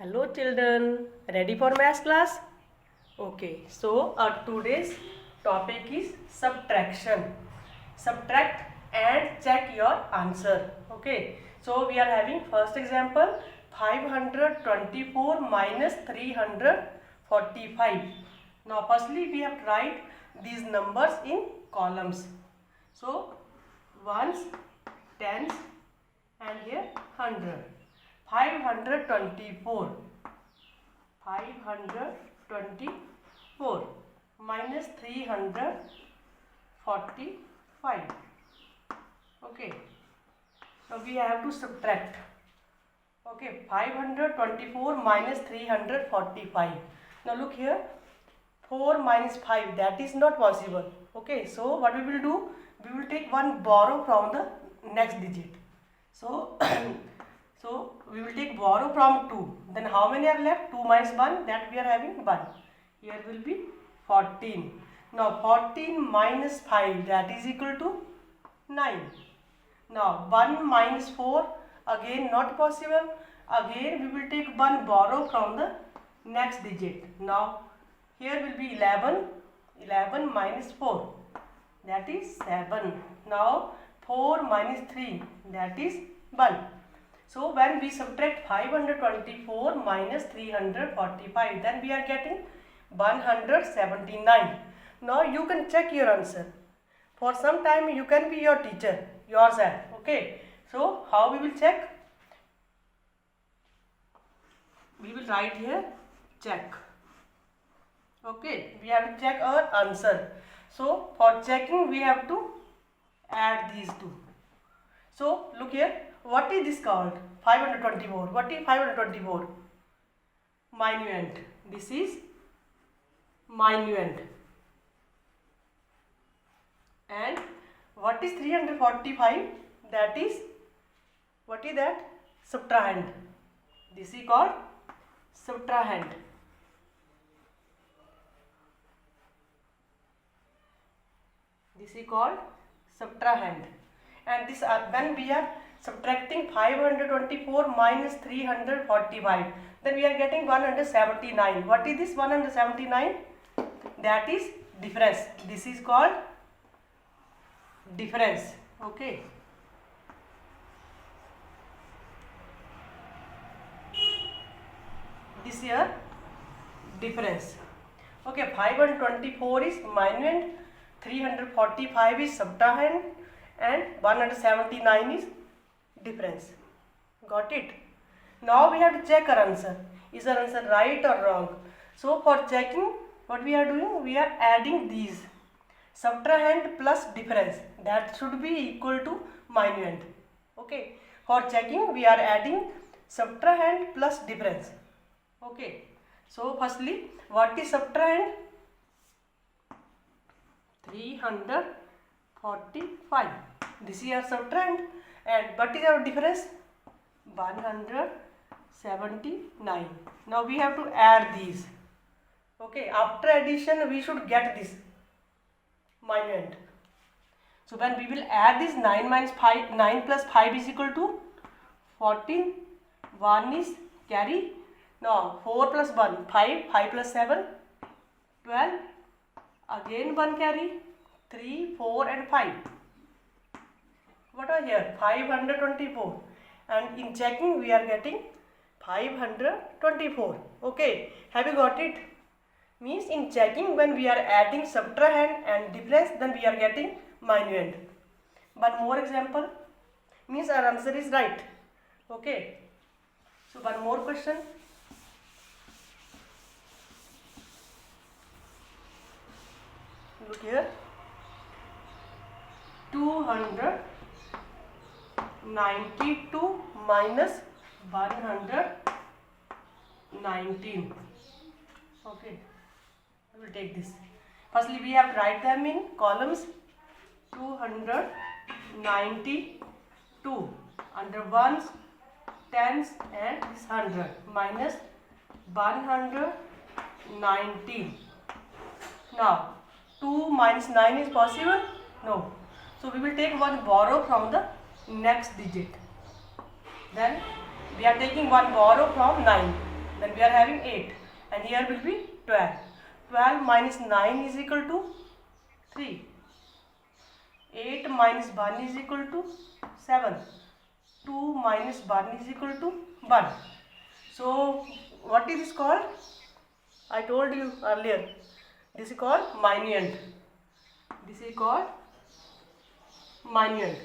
Hello children, ready for math class? Okay, so our today's topic is subtraction. Subtract and check your answer. Okay, so we are having first example 524 minus 345. Now firstly we have to write these numbers in columns. So ones, tens and here 100. 524 minus 345. Okay, now we have to subtract. Okay, 524 minus 345. Now look here, 4 minus 5, that is not possible. Okay, so what we will do, we will take one borrow from the next digit. So so we will take borrow from 2. Then how many are left? 2 minus 1, that we are having 1. Here will be 14. Now 14 minus 5, that is equal to 9. Now 1 minus 4, again not possible. Again we will take one borrow from the next digit. Now here will be 11. 11 minus 4, that is 7. Now 4 minus 3, that is 1. So when we subtract 524 minus 345, then we are getting 179. Now you can check your answer. For some time you can be your teacher yourself. Okay. So how we will check? We will write here check. Okay. We have to check our answer. So for checking we have to add these two. So look here. What is this called? 524. What is 524? Minuend. This is minuend. And what is 345? That is, what is that? Subtrahend. This is called subtrahend. This is called subtrahend. And this when we are subtracting 524 minus 345, then we are getting 179. What is this 179? That is difference. This is called difference. Okay. This here difference. Okay, 524 is minuend, 345 is subtrahend, and 179 is difference. Got it? Now we have to check our answer. Is our answer right or wrong? So for checking, what we are doing? We are adding these. Subtrahend plus difference, that should be equal to minuend. Okay. For checking, we are adding subtrahend plus difference. Okay. So firstly, what is subtrahend? 345. This is our subtrahend. And what is our difference? 179. Now we have to add these. Okay, after addition we should get this minuend. So when we will add this 9 minus 5, 9 plus 5 is equal to 14. 1 is carry. Now 4 plus 1, 5. 5 plus 7, 12. Again 1 carry. 3, 4 and 5. What are here? 524. And in checking we are getting 524. Okay. Have you got it? Means in checking when we are adding subtrahend and difference, then we are getting minuend. One more example. Means our answer is right. Okay. So one more question. Look here. 292 minus 119. Okay, we will take this. Firstly, we have to write them in columns. 292 under ones, tens and this 100 minus 119. Now 2 minus 9 is possible? No. So we will take one borrow from the next digit. Then we are taking one borrow from 9. Then we are having 8. And here will be 12. 12 minus 9 is equal to 3. 8 minus 1 is equal to 7. 2 minus 1 is equal to 1. So what is this called? I told you earlier. This is called minuend. This is called minuend.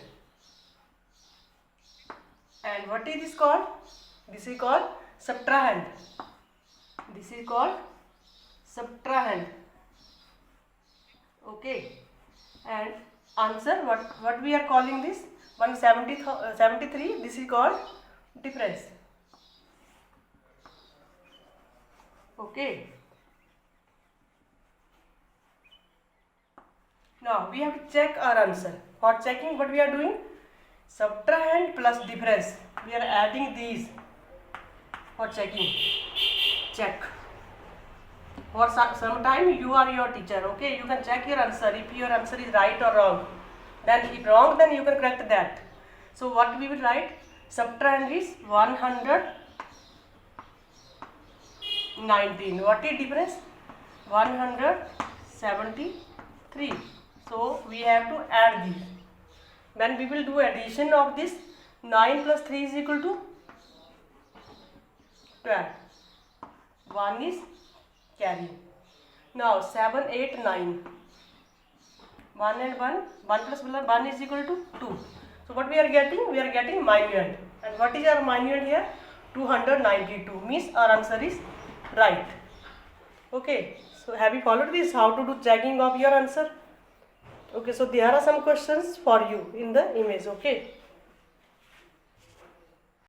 And what is this called? This is called subtrahend. This is called subtrahend. Okay. And answer, what we are calling this? 173. This is called difference. Okay. Now we have to check our answer. For checking, what we are doing? Subtrahend plus difference. We are adding these for checking. Check. For some time you are your teacher. Okay, you can check your answer if your answer is right or wrong. Then if wrong, then you can correct that. So what we will write? Subtrahend is 119. What is difference? 173. So we have to add these. Then we will do addition of this. 9 plus 3 is equal to 12. 1 is carry. Now 7, 8, 9. 1 and 1. 1 plus 1 is equal to 2. So what we are getting? We are getting minuend. And what is our minuend here? 292. Means our answer is right. Okay. So have you followed this? How to do checking of your answer? Okay. So there are some questions for you in the image. Okay.